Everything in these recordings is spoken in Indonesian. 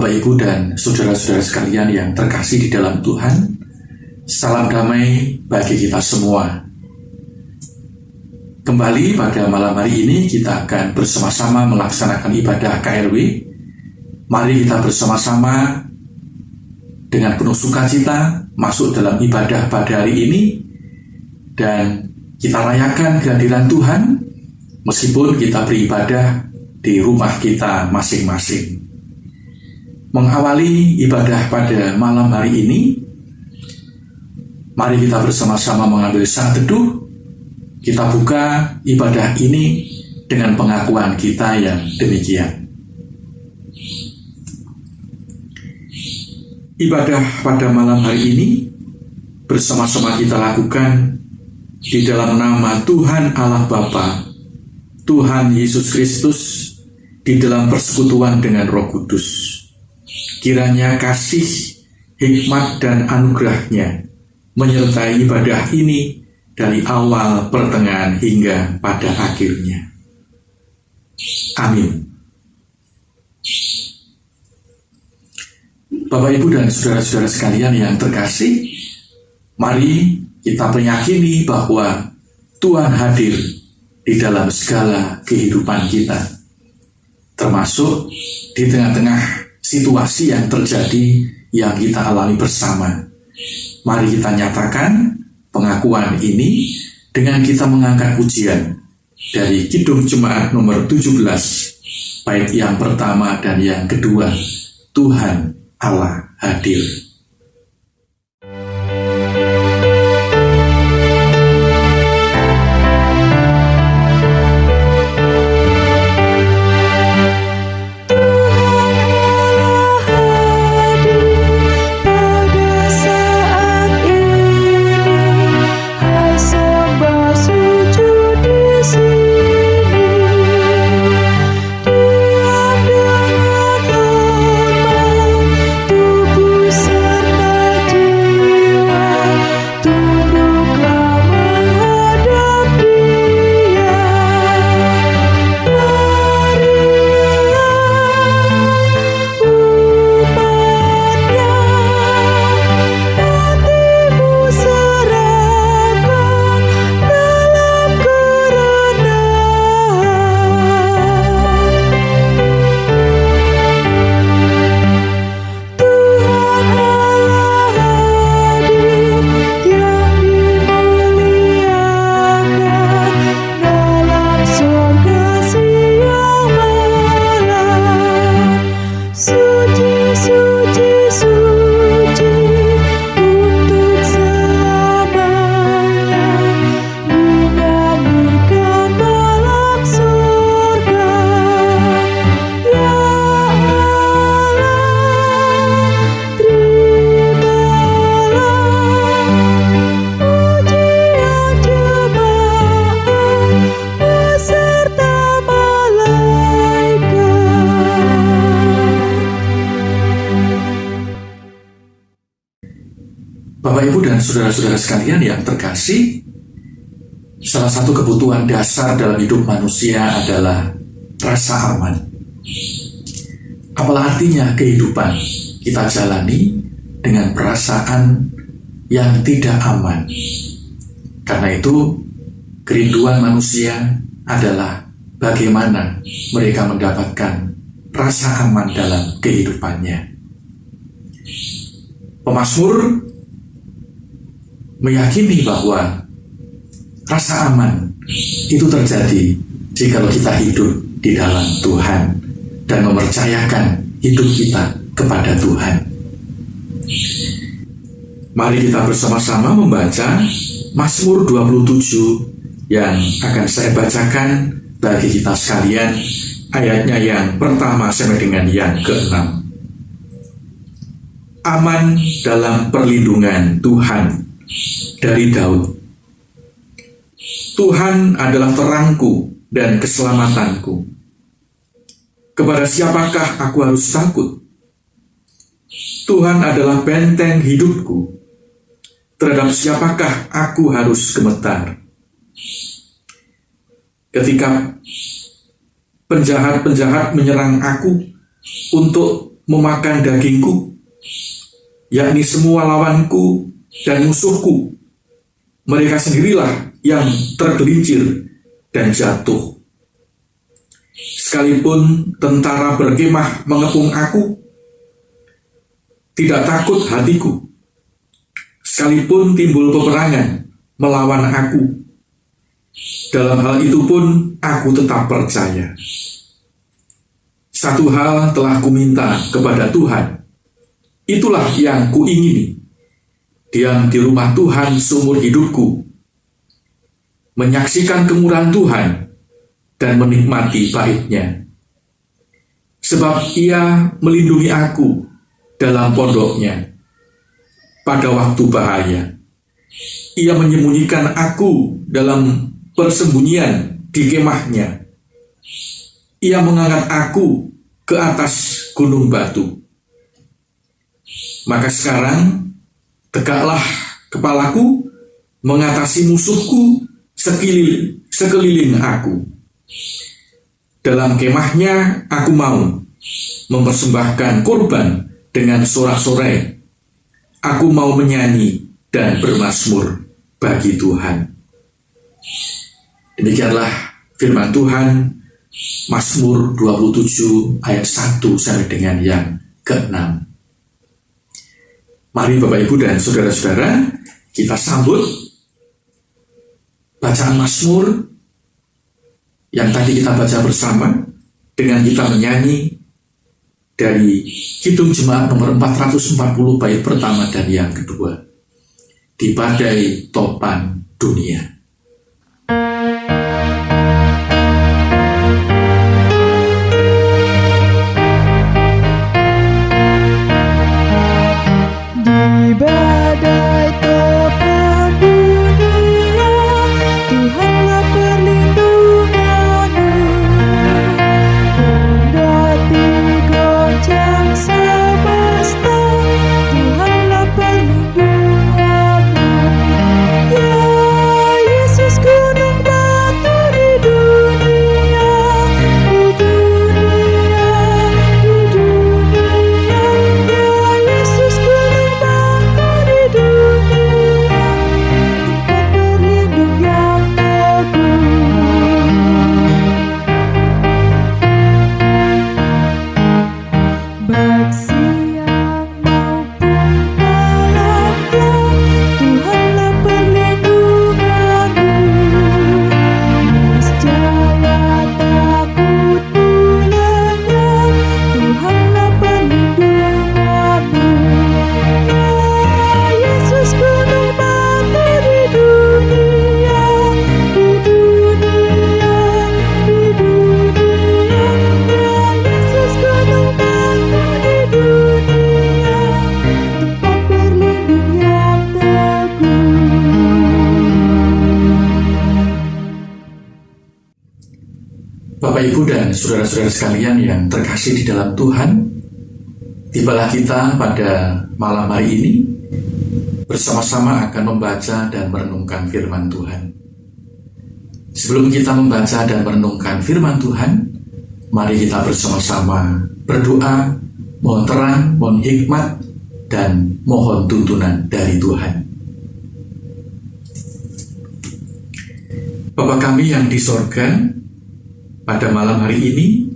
Bapak, Ibu, dan saudara-saudara sekalian yang terkasih di dalam Tuhan, salam damai bagi kita semua. Kembali pada malam hari ini kita akan bersama-sama melaksanakan ibadah KRW. Mari kita bersama-sama dengan penuh sukacita masuk dalam ibadah pada hari ini dan kita rayakan kehadiran Tuhan meskipun kita beribadah di rumah kita masing-masing. Mengawali ibadah pada malam hari ini, mari kita bersama-sama mengambil saat teduh. Kita buka ibadah ini dengan pengakuan kita yang demikian. Ibadah pada malam hari ini bersama-sama kita lakukan di dalam nama Tuhan Allah Bapa, Tuhan Yesus Kristus, di dalam persekutuan dengan Roh Kudus. Kiranya kasih, hikmat, dan anugerah-Nya menyertai ibadah ini dari awal, pertengahan, hingga pada akhirnya. Amin. Bapak, Ibu, dan saudara-saudara sekalian yang terkasih, mari kita meyakini bahwa Tuhan hadir di dalam segala kehidupan kita, termasuk di tengah-tengah situasi yang terjadi yang kita alami bersama. Mari kita nyatakan pengakuan ini dengan kita mengangkat pujian dari Kidung Jemaat nomor 17, bait yang pertama dan yang kedua, Tuhan Allah hadir. Bapak, Ibu, dan saudara-saudara sekalian yang terkasih, salah satu kebutuhan dasar dalam hidup manusia adalah rasa aman. Apalah artinya kehidupan kita jalani dengan perasaan yang tidak aman. Karena itu, kerinduan manusia adalah bagaimana mereka mendapatkan rasa aman dalam kehidupannya. Pemazmur meyakini bahwa rasa aman itu terjadi jika kita hidup di dalam Tuhan dan mempercayakan hidup kita kepada Tuhan. Mari kita bersama-sama membaca Mazmur 27 yang akan saya bacakan bagi kita sekalian, ayatnya yang pertama sampai dengan yang ke-6. Aman dalam perlindungan Tuhan, dari Daud. Tuhan adalah terangku dan keselamatanku. Kepada siapakah aku harus takut? Tuhan adalah benteng hidupku. Terhadap siapakah aku harus gemetar? Ketika penjahat-penjahat menyerang aku untuk memakan dagingku, yakni semua lawanku dan musuhku. Mereka sendirilah yang tergelincir dan jatuh. Sekalipun tentara berkemah mengepung aku, tidak takut hatiku. Sekalipun timbul peperangan melawan aku, dalam hal itu pun aku tetap percaya. Satu hal telah kuminta kepada Tuhan, itulah yang kuingini, diam di rumah Tuhan seumur hidupku, menyaksikan kemurahan Tuhan dan menikmati baiknya. Sebab Ia melindungi aku dalam pondoknya pada waktu bahaya. Ia menyembunyikan aku dalam persembunyian di kemahnya. Ia mengangkat aku ke atas gunung batu. Maka sekarang tegaklah kepalaku mengatasi musuhku sekeliling aku. Dalam kemahnya aku mau mempersembahkan korban dengan sorak-sorai. Aku mau menyanyi dan bermazmur bagi Tuhan. Demikianlah firman Tuhan, Mazmur 27 ayat 1 sampai dengan yang ke-6. Mari Bapak Ibu dan saudara-saudara, kita sambut bacaan Mazmur yang tadi kita baca bersama dengan kita menyanyi dari Kidung Jemaat nomor 440 bait pertama dan yang kedua, Di Badai Topan Dunia. Di badai topan dunia, Tuhanlah perlindunganmu. Kendati goncang semesta, Tuhanlah perlindunganmu. Ya Yesus, gunung batu di dunia, di dunia, di dunia. Ya Yesus, gunung batu di dunia, tempat berlindung yang teguh. Baik siang maupun malam gelap, Tuhanlah perlindunganmu. Niscaya takut lenyap, Tuhanlah perlindunganmu. Ya Yesus, gunung batu di dunia, di dunia, di dunia. Ya Yesus, gunung batu di dunia, tempat berlindung yang teguh. Bapak Ibu dan saudara-saudara sekalian yang terkasih di dalam Tuhan, tibalah kita pada malam hari ini bersama-sama akan membaca dan merenungkan firman Tuhan. Sebelum kita membaca dan merenungkan firman Tuhan, mari kita bersama-sama berdoa, mohon terang, mohon hikmat, dan mohon tuntunan dari Tuhan. Bapa kami yang di sorga, pada malam hari ini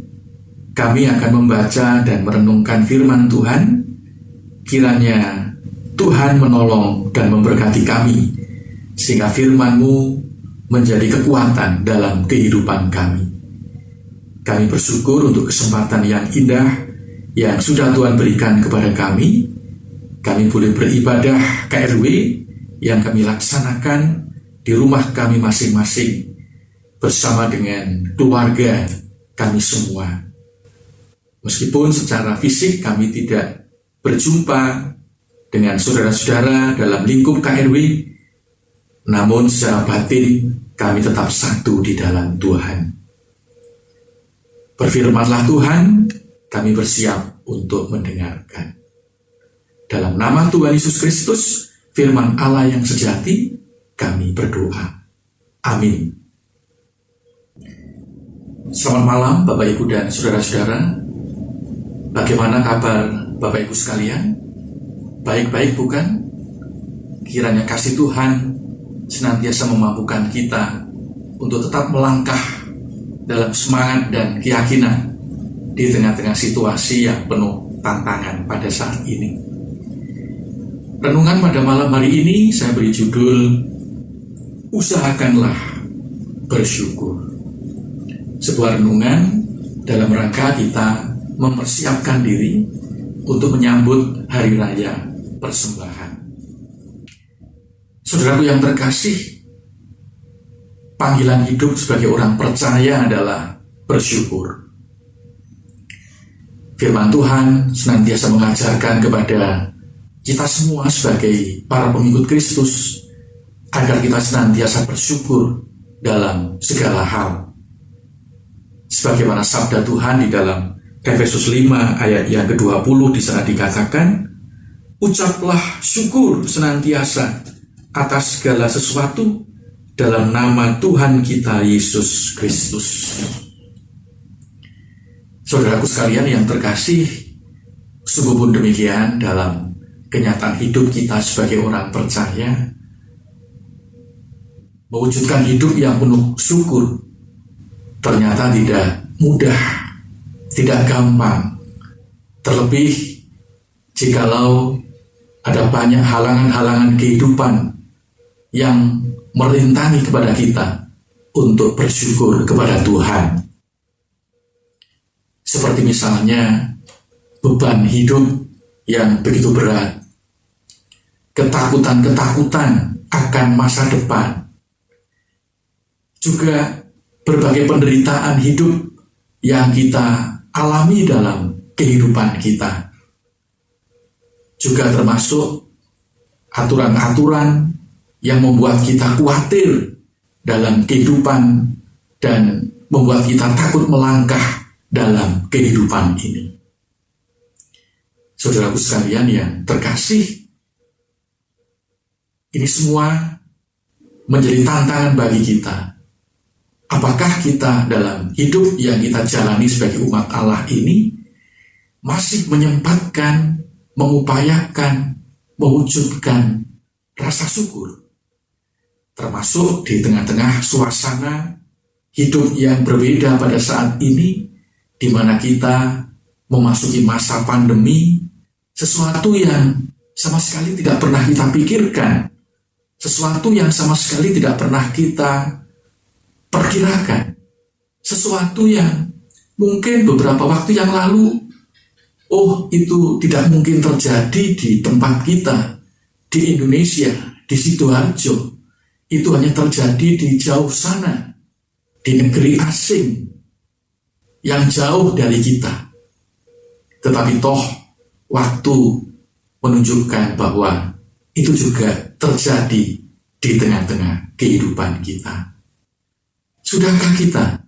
kami akan membaca dan merenungkan firman Tuhan. Kiranya Tuhan menolong dan memberkati kami, sehingga firman-Mu menjadi kekuatan dalam kehidupan kami. Kami bersyukur untuk kesempatan yang indah yang sudah Tuhan berikan kepada kami. Kami boleh beribadah KRW yang kami laksanakan di rumah kami masing-masing bersama dengan keluarga kami semua. Meskipun secara fisik kami tidak berjumpa dengan saudara-saudara dalam lingkup KRW, namun secara batin kami tetap satu di dalam Tuhan. Berfirmanlah Tuhan, kami bersiap untuk mendengarkan. Dalam nama Tuhan Yesus Kristus, firman Allah yang sejati, kami berdoa. Amin. Selamat malam Bapak Ibu dan saudara-saudara. Bagaimana kabar Bapak Ibu sekalian? Baik-baik bukan? Kiranya kasih Tuhan senantiasa memampukan kita untuk tetap melangkah dalam semangat dan keyakinan di tengah-tengah situasi yang penuh tantangan pada saat ini. Renungan pada malam hari ini saya beri judul Usahakanlah Bersyukur. Sebuah renungan dalam rangka kita mempersiapkan diri untuk menyambut Hari Raya Persembahan. Saudaraku yang terkasih, panggilan hidup sebagai orang percaya adalah bersyukur. Firman Tuhan senantiasa mengajarkan kepada kita semua sebagai para pengikut Kristus agar kita senantiasa bersyukur dalam segala hal. Sebagaimana sabda Tuhan di dalam Efesus 5 ayat yang ke-20 di sana dikatakan, ucaplah syukur senantiasa atas segala sesuatu dalam nama Tuhan kita Yesus Kristus. Saudaraku sekalian yang terkasih, sungguh pun demikian dalam kenyataan hidup kita sebagai orang percaya, mewujudkan hidup yang penuh syukur ternyata tidak mudah, tidak gampang, terlebih jikalau ada banyak halangan-halangan kehidupan yang merintangi kepada kita untuk bersyukur kepada Tuhan. Seperti misalnya beban hidup yang begitu berat, ketakutan-ketakutan akan masa depan, juga berbagai penderitaan hidup yang kita alami dalam kehidupan kita, juga termasuk aturan-aturan yang membuat kita khawatir dalam kehidupan dan membuat kita takut melangkah dalam kehidupan ini. Saudaraku sekalian yang terkasih, ini semua menjadi tantangan bagi kita. Apakah kita dalam hidup yang kita jalani sebagai umat Allah ini masih menyempatkan, mengupayakan, mewujudkan rasa syukur, termasuk di tengah-tengah suasana hidup yang berbeda pada saat ini, di mana kita memasuki masa pandemi, sesuatu yang sama sekali tidak pernah kita pikirkan, sesuatu yang sama sekali tidak pernah kita perkirakan, sesuatu yang mungkin beberapa waktu yang lalu, itu tidak mungkin terjadi di tempat kita, di Indonesia, di Sidoarjo. Itu hanya terjadi di jauh sana, di negeri asing, yang jauh dari kita. Tetapi toh, waktu menunjukkan bahwa itu juga terjadi di tengah-tengah kehidupan kita. Sudahkah kita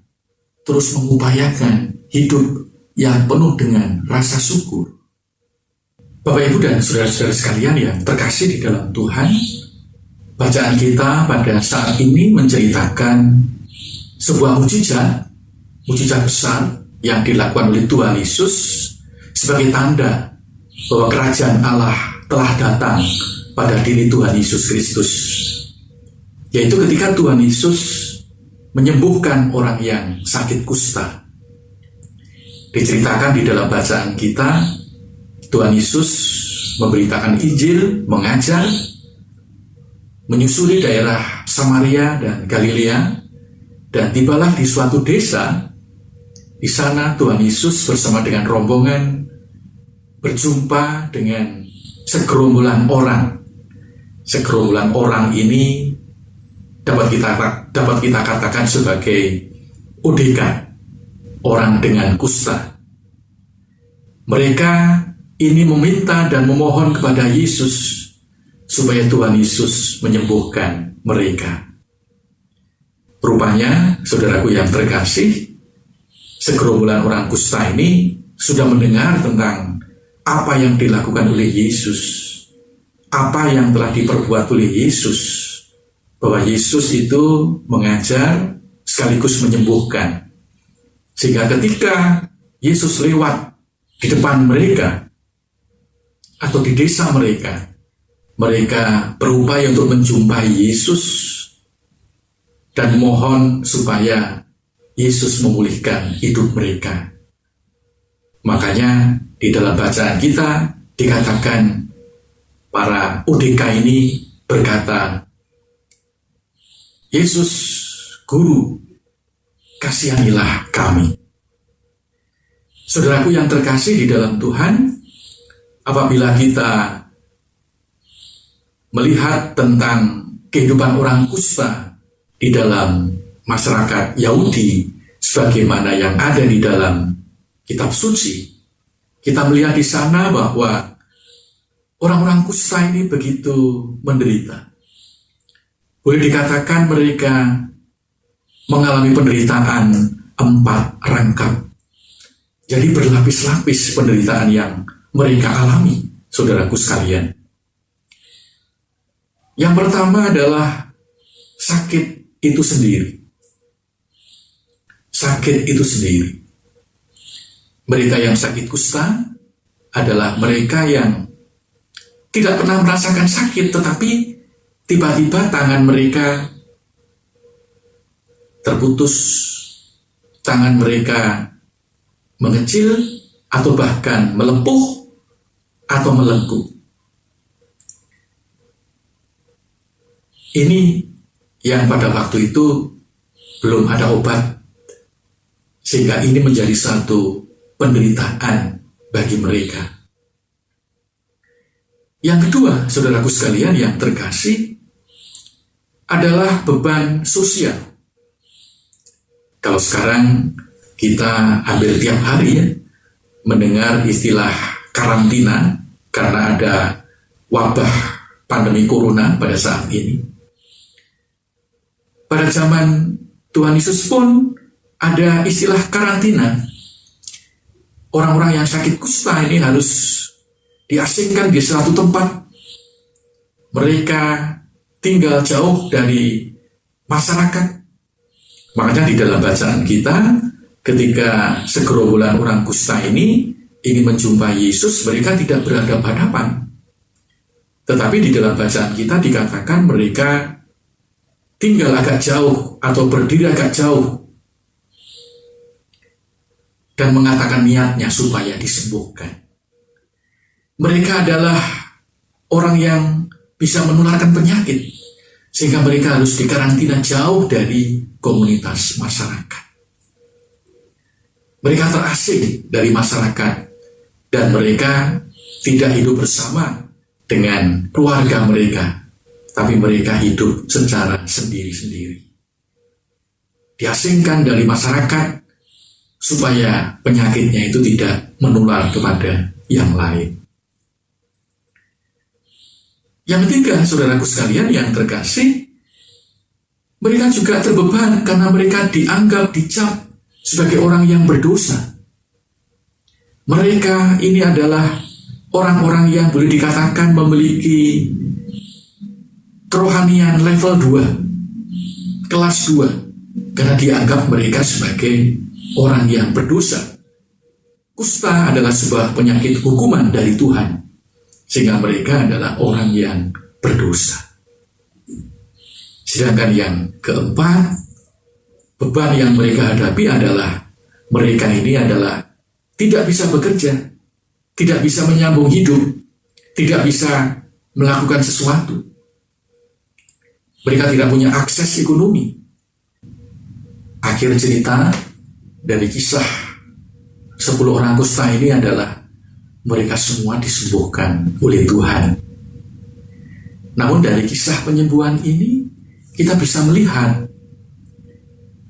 terus mengupayakan hidup yang penuh dengan rasa syukur? Bapak Ibu dan saudara-saudara sekalian yang terkasih di dalam Tuhan, bacaan kita pada saat ini menceritakan sebuah mujizat besar yang dilakukan oleh Tuhan Yesus sebagai tanda bahwa kerajaan Allah telah datang pada diri Tuhan Yesus Kristus. Yaitu ketika Tuhan Yesus menyembuhkan orang yang sakit kusta. Diceritakan di dalam bacaan kita, Tuhan Yesus memberitakan Injil, mengajar, menyusuri daerah Samaria dan Galilea, dan tibalah di suatu desa. Di sana Tuhan Yesus bersama dengan rombongan berjumpa dengan segerombolan orang. Segerombolan orang ini dapat kita katakan sebagai ODK, orang dengan kusta. Mereka ini meminta dan memohon kepada Yesus supaya Tuhan Yesus menyembuhkan mereka. Rupanya, saudaraku yang terkasih, segerombolan orang kusta ini sudah mendengar tentang apa yang dilakukan oleh Yesus, apa yang telah diperbuat oleh Yesus, bahwa Yesus itu mengajar sekaligus menyembuhkan. Sehingga ketika Yesus lewat di depan mereka atau di desa mereka, mereka berupaya untuk menjumpai Yesus dan mohon supaya Yesus memulihkan hidup mereka. Makanya di dalam bacaan kita dikatakan para ODK ini berkata, Yesus, Guru, kasihanilah kami. Saudaraku yang terkasih di dalam Tuhan, apabila kita melihat tentang kehidupan orang kusta di dalam masyarakat Yahudi, sebagaimana yang ada di dalam kitab suci, kita melihat di sana bahwa orang-orang kusta ini begitu menderita. Boleh dikatakan mereka mengalami penderitaan 4 rangkap. Jadi berlapis-lapis penderitaan yang mereka alami, saudaraku sekalian. Yang pertama adalah sakit itu sendiri. Sakit itu sendiri. Mereka yang sakit kusta adalah mereka yang tidak pernah merasakan sakit, tetapi tiba-tiba tangan mereka terputus, tangan mereka mengecil atau bahkan melepuh atau melengkung. Ini yang pada waktu itu belum ada obat, sehingga ini menjadi satu penderitaan bagi mereka. Yang kedua, saudaraku sekalian yang terkasih, adalah beban sosial. Kalau sekarang kita hampir tiap hari ya, mendengar istilah karantina karena ada wabah pandemi corona pada saat ini. Pada zaman Tuhan Yesus pun ada istilah karantina. Orang-orang yang sakit kusta ini harus diasingkan di suatu tempat. Mereka tinggal jauh dari masyarakat. Makanya di dalam bacaan kita, ketika segerombolan orang kusta ini ingin menjumpai Yesus, mereka tidak berhadapan-hadapan. Tetapi di dalam bacaan kita dikatakan mereka tinggal agak jauh atau berdiri agak jauh dan mengatakan niatnya supaya disembuhkan. Mereka adalah orang yang bisa menularkan penyakit, sehingga mereka harus dikarantina jauh dari komunitas masyarakat. Mereka terasing dari masyarakat dan mereka tidak hidup bersama dengan keluarga mereka, tapi mereka hidup secara sendiri-sendiri. Diasingkan dari masyarakat supaya penyakitnya itu tidak menular kepada yang lain. Yang ketiga, saudaraku sekalian yang terkasih, mereka juga terbeban karena mereka dianggap, dicap sebagai orang yang berdosa. Mereka ini adalah orang-orang yang boleh dikatakan memiliki kerohanian level 2, kelas 2, karena dianggap mereka sebagai orang yang berdosa. Kusta adalah sebuah penyakit hukuman dari Tuhan, sehingga mereka adalah orang yang berdosa. Sedangkan yang keempat, beban yang mereka hadapi adalah mereka ini adalah tidak bisa bekerja, tidak bisa menyambung hidup, tidak bisa melakukan sesuatu. Mereka tidak punya akses ekonomi. Akhir cerita dari kisah 10 orang kusta ini adalah mereka semua disembuhkan oleh Tuhan. Namun dari kisah penyembuhan ini kita bisa melihat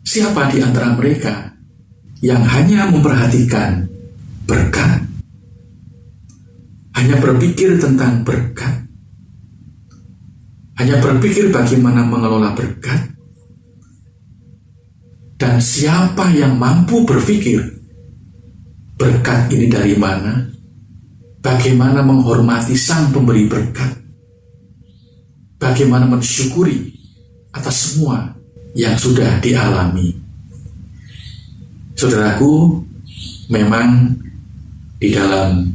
siapa di antara mereka yang hanya memperhatikan berkat, hanya berpikir tentang berkat, hanya berpikir bagaimana mengelola berkat, dan siapa yang mampu berpikir berkat ini dari mana, bagaimana menghormati sang pemberi berkat, bagaimana mensyukuri atas semua yang sudah dialami. Saudaraku, memang Di dalam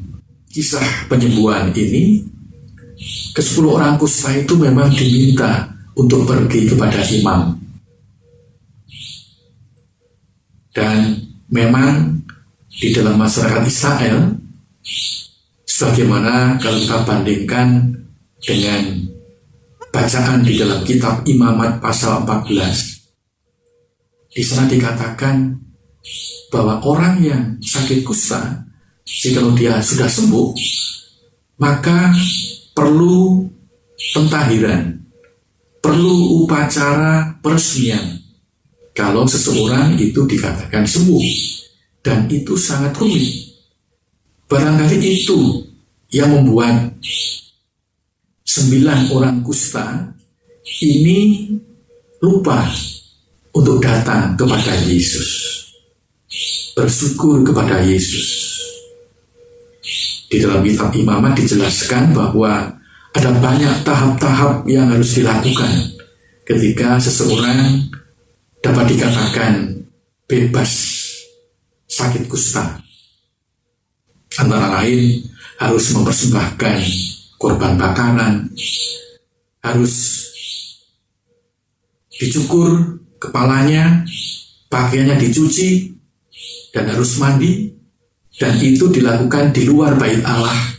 kisah penyembuhan ini, ke-10 orang kusta itu memang diminta untuk pergi kepada imam. Dan memang di dalam masyarakat Israel, sebagaimana kalau kita bandingkan dengan bacaan di dalam kitab Imamat pasal 14, di sana dikatakan bahwa orang yang sakit kusta, jikalau dia sudah sembuh, maka perlu pentahiran, perlu upacara peresmian kalau seseorang itu dikatakan sembuh. Dan itu sangat rumit. Barangkali itu yang membuat 9 orang kusta ini lupa untuk datang kepada Yesus, bersyukur kepada Yesus. Di dalam kitab Imamat dijelaskan bahwa ada banyak tahap-tahap yang harus dilakukan ketika seseorang dapat dikatakan bebas sakit kusta. Antara lain harus mempersembahkan korban bakaran, harus dicukur kepalanya, pakaiannya dicuci, dan harus mandi, dan itu dilakukan di luar bait Allah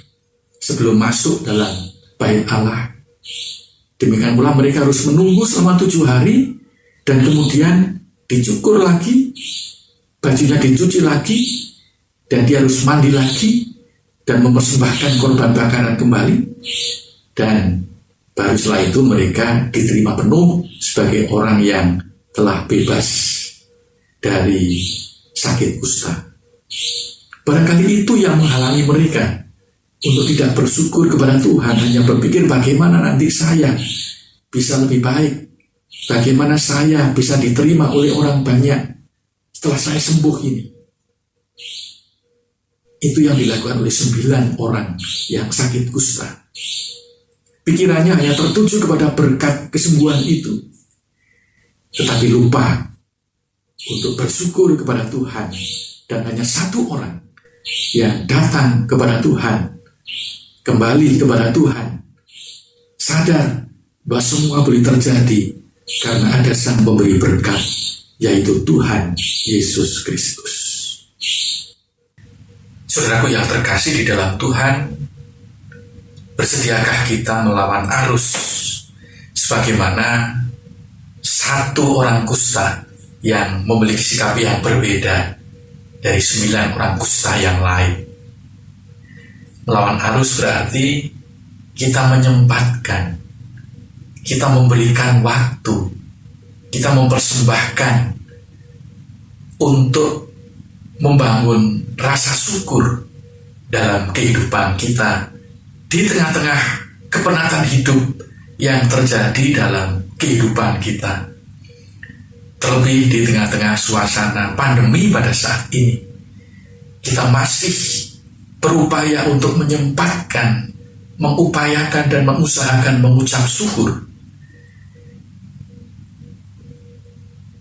sebelum masuk dalam bait Allah. Demikian pula mereka harus menunggu selama 7 hari, dan kemudian dicukur lagi, bajunya dicuci lagi, dan dia harus mandi lagi dan mempersembahkan korban bakaran kembali. Dan baru setelah itu mereka diterima penuh sebagai orang yang telah bebas dari sakit kusta. Barangkali itu yang menghalangi mereka untuk tidak bersyukur kepada Tuhan, hanya berpikir bagaimana nanti saya bisa lebih baik, bagaimana saya bisa diterima oleh orang banyak setelah saya sembuh ini. Itu yang dilakukan oleh 9 orang yang sakit kusta. Pikirannya hanya tertuju kepada berkat kesembuhan itu, tetapi lupa untuk bersyukur kepada Tuhan. Dan hanya 1 orang yang datang kepada Tuhan, kembali kepada Tuhan, sadar bahwa semua boleh terjadi karena ada Sang Pemberi berkat, yaitu Tuhan Yesus Kristus. Saudaraku yang terkasih di dalam Tuhan, bersediakah kita melawan arus sebagaimana 1 orang kusta yang memiliki sikap yang berbeda dari 9 orang kusta yang lain? Melawan arus berarti kita menyempatkan, kita memberikan waktu, kita mempersembahkan untuk membangun rasa syukur dalam kehidupan kita di tengah-tengah kepenatan hidup yang terjadi dalam kehidupan kita. Terlebih di tengah-tengah suasana pandemi pada saat ini, kita masih berupaya untuk menyempatkan, mengupayakan dan mengusahakan mengucap syukur.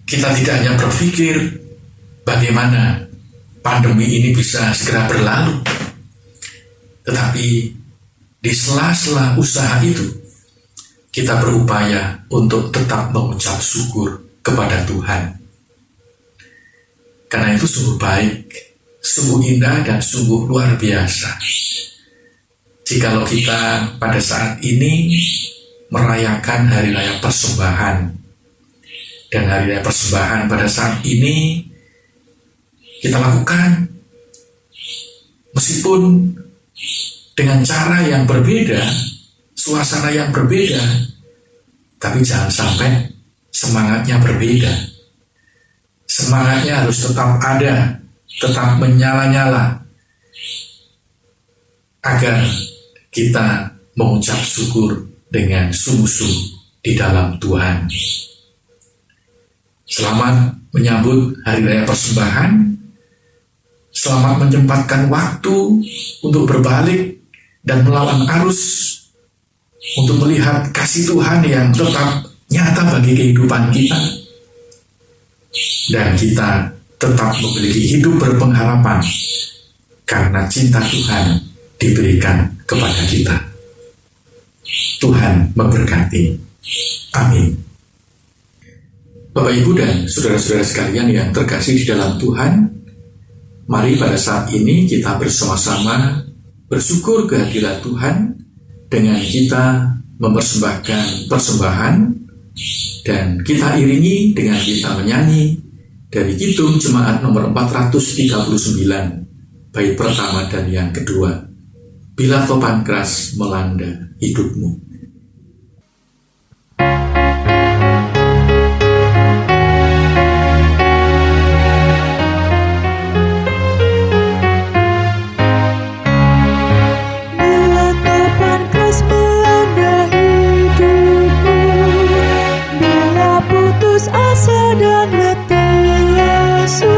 Kita tidak hanya berpikir bagaimana pandemi ini bisa segera berlalu, tetapi di sela-sela usaha itu kita berupaya untuk tetap mengucap syukur kepada Tuhan. Karena itu sungguh baik, sungguh indah dan sungguh luar biasa jikalau kita pada saat ini merayakan Hari Raya Persembahan. Dan Hari Raya Persembahan pada saat ini kita lakukan meskipun dengan cara yang berbeda, suasana yang berbeda, tapi jangan sampai semangatnya berbeda. Semangatnya harus tetap ada, tetap menyala-nyala, agar kita mengucap syukur dengan sungguh-sungguh di dalam Tuhan. Selamat menyambut Hari Raya Persembahan. Selamat menyempatkan waktu untuk berbalik dan melawan arus, untuk melihat kasih Tuhan yang tetap nyata bagi kehidupan kita, dan kita tetap memiliki hidup berpengharapan karena cinta Tuhan diberikan kepada kita. Tuhan memberkati. Amin. Bapak, Ibu, dan saudara-saudara sekalian yang terkasih di dalam Tuhan, mari pada saat ini kita bersama-sama bersyukur kehadiran Tuhan dengan kita mempersembahkan persembahan, dan kita iringi dengan kita menyanyi dari Kidung Jemaat nomor 439, bait pertama dan yang kedua. Bila topan keras melanda hidupmu. Asa dan letih lesu,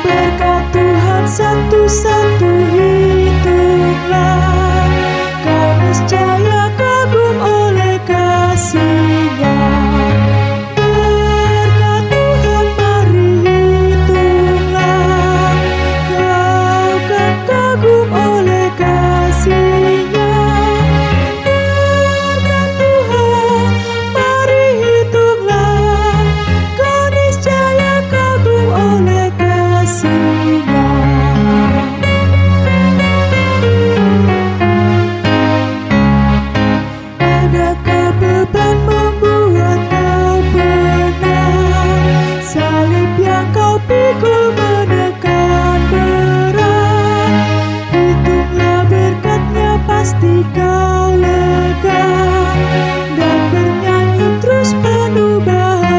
berkat Tuhan satu-satu hitunglah, kau niscaya kagum oleh kasih-Nya. Berkat Tuhan mari hitunglah, kau kan kagum oleh kasih-Nya. Berkat Tuhan mari hitunglah, oleh kasih-Nya. Adakah beban membuat kau penat? Salib yang kau pikul menekan berat. Hitunglah berkat-Nya, pasti kau lega dan bernyanyi terus penuh bahagia.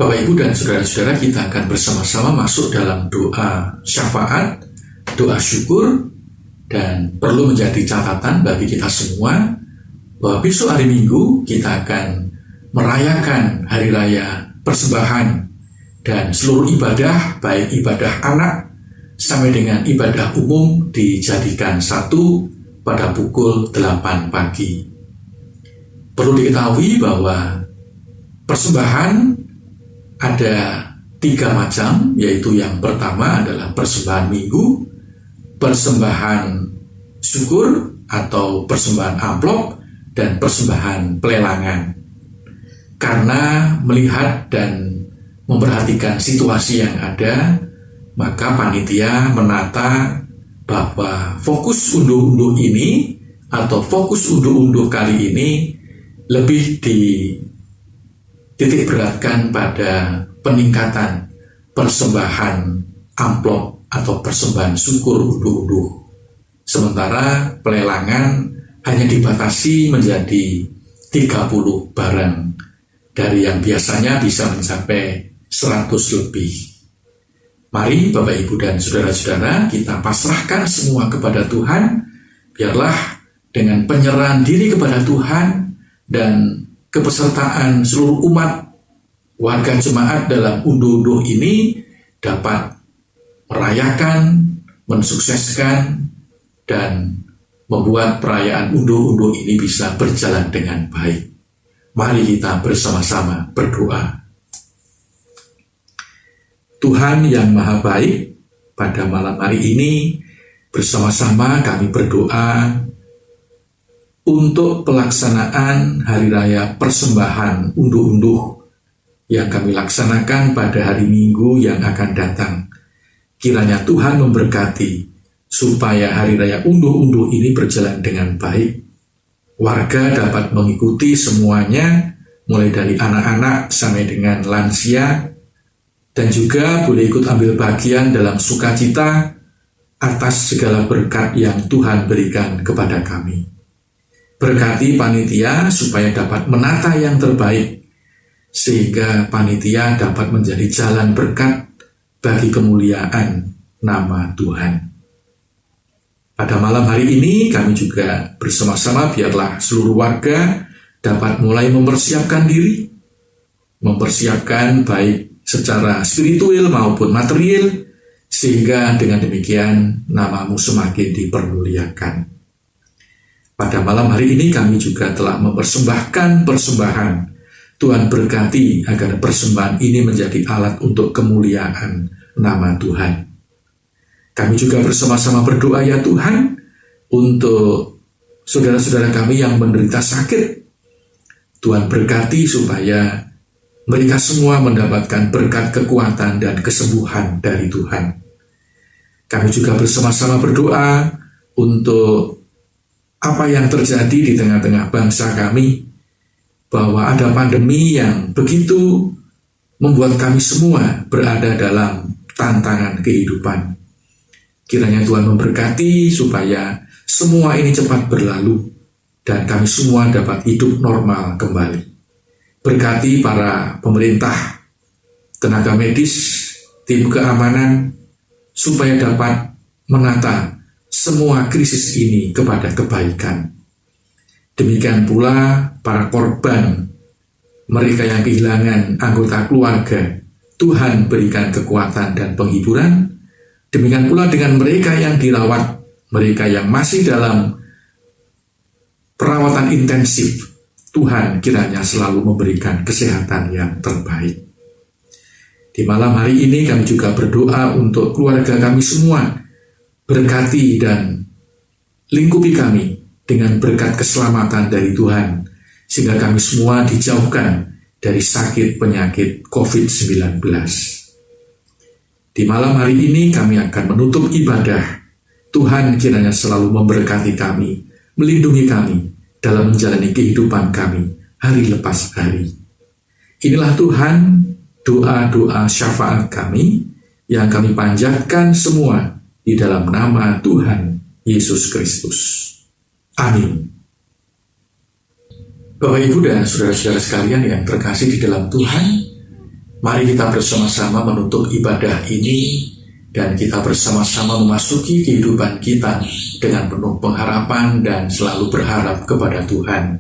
Bapak, Ibu, dan saudara-saudara, kita akan bersama-sama masuk dalam doa syafaat, doa syukur, dan perlu menjadi catatan bagi kita semua bahwa besok hari Minggu kita akan merayakan Hari Raya Persembahan, dan seluruh ibadah, baik ibadah anak sampai dengan ibadah umum, dijadikan satu pada pukul 8 pagi. Perlu diketahui bahwa persembahan ada 3 macam, yaitu yang pertama adalah persembahan minggu, persembahan syukur atau persembahan amplop, dan persembahan pelelangan. Karena melihat dan memperhatikan situasi yang ada, maka panitia menata bahwa fokus unduh-unduh ini atau fokus unduh-unduh kali ini lebih titik beratkan pada peningkatan persembahan amplop atau persembahan syukur unduh-unduh. Sementara pelelangan hanya dibatasi menjadi 30 barang dari yang biasanya bisa mencapai 100 lebih. Mari Bapak, Ibu, dan saudara-saudara, kita pasrahkan semua kepada Tuhan. Biarlah dengan penyerahan diri kepada Tuhan dan kepesertaan seluruh umat warga jemaat dalam unduh-unduh ini dapat merayakan, mensukseskan, dan membuat perayaan unduh-unduh ini bisa berjalan dengan baik. Mari kita bersama-sama berdoa. Tuhan yang Maha Baik, pada malam hari ini bersama-sama kami berdoa untuk pelaksanaan Hari Raya Persembahan Unduh-Unduh yang kami laksanakan pada hari Minggu yang akan datang. Kiranya Tuhan memberkati supaya Hari Raya Unduh-Unduh ini berjalan dengan baik. Warga dapat mengikuti semuanya, mulai dari anak-anak sampai dengan lansia, dan juga boleh ikut ambil bagian dalam sukacita atas segala berkat yang Tuhan berikan kepada kami. Berkati panitia supaya dapat menata yang terbaik, sehingga panitia dapat menjadi jalan berkat bagi kemuliaan nama Tuhan. Pada malam hari ini kami juga bersama-sama biarlah seluruh warga dapat mulai mempersiapkan diri, mempersiapkan baik secara spiritual maupun material, sehingga dengan demikian namamu semakin dipermuliakan. Pada malam hari ini kami juga telah mempersembahkan persembahan. Tuhan berkati agar persembahan ini menjadi alat untuk kemuliaan nama Tuhan. Kami juga bersama-sama berdoa ya Tuhan untuk saudara-saudara kami yang menderita sakit. Tuhan berkati supaya mereka semua mendapatkan berkat kekuatan dan kesembuhan dari Tuhan. Kami juga bersama-sama berdoa untuk apa yang terjadi di tengah-tengah bangsa kami, bahwa ada pandemi yang begitu membuat kami semua berada dalam tantangan kehidupan. Kiranya Tuhan memberkati supaya semua ini cepat berlalu dan kami semua dapat hidup normal kembali. Berkati para pemerintah, tenaga medis, tim keamanan, supaya dapat menata semua krisis ini kepada kebaikan. Demikian pula para korban, mereka yang kehilangan anggota keluarga, Tuhan berikan kekuatan dan penghiburan. Demikian pula dengan mereka yang dirawat, mereka yang masih dalam perawatan intensif, Tuhan kiranya selalu memberikan kesehatan yang terbaik. Di malam hari ini kami juga berdoa untuk keluarga kami semua, berkati dan lingkupi kami dengan berkat keselamatan dari Tuhan, sehingga kami semua dijauhkan dari sakit penyakit COVID-19. Di malam hari ini kami akan menutup ibadah. Tuhan kiranya selalu memberkati kami, melindungi kami dalam menjalani kehidupan kami hari lepas hari. Inilah Tuhan, doa-doa syafaat kami yang kami panjatkan semua di dalam nama Tuhan Yesus Kristus. Amin. Bapak, Ibu, dan saudara-saudara sekalian yang terkasih di dalam Tuhan, mari kita bersama-sama menutup ibadah ini dan kita bersama-sama memasuki kehidupan kita dengan penuh pengharapan dan selalu berharap kepada Tuhan.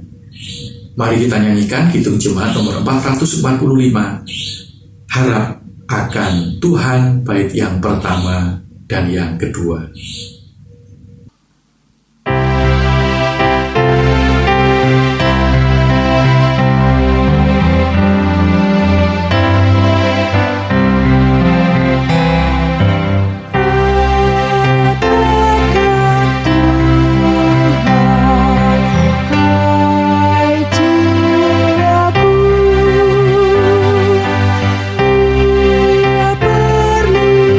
Mari kita nyanyikan Kidung Jemaat nomor 445, Harap akan Tuhan, bait yang pertama dan yang kedua. Dia berlindung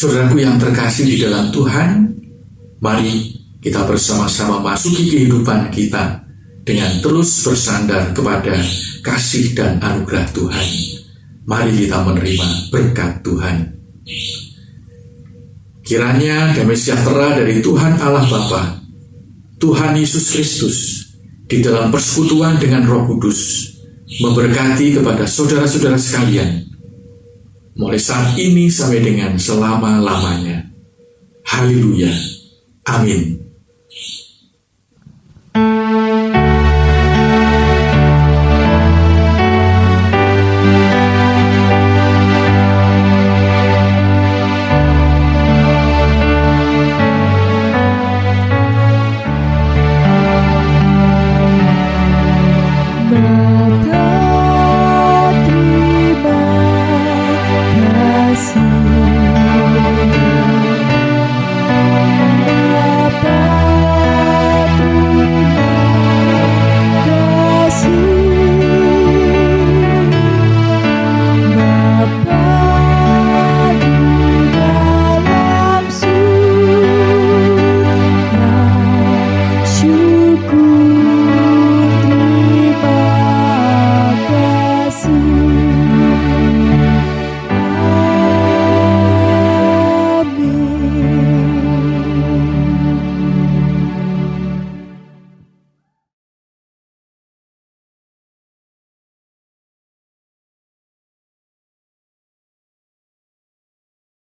Saudaraku yang terkasih di dalam Tuhan, mari kita bersama-sama masuki kehidupan kita dengan terus bersandar kepada kasih dan anugerah Tuhan. Mari kita menerima berkat Tuhan. Kiranya damai sejahtera dari Tuhan Allah Bapa, Tuhan Yesus Kristus, di dalam persekutuan dengan Roh Kudus, memberkati kepada saudara-saudara sekalian, mulai saat ini sampai dengan selama-lamanya. Haleluya. Amin.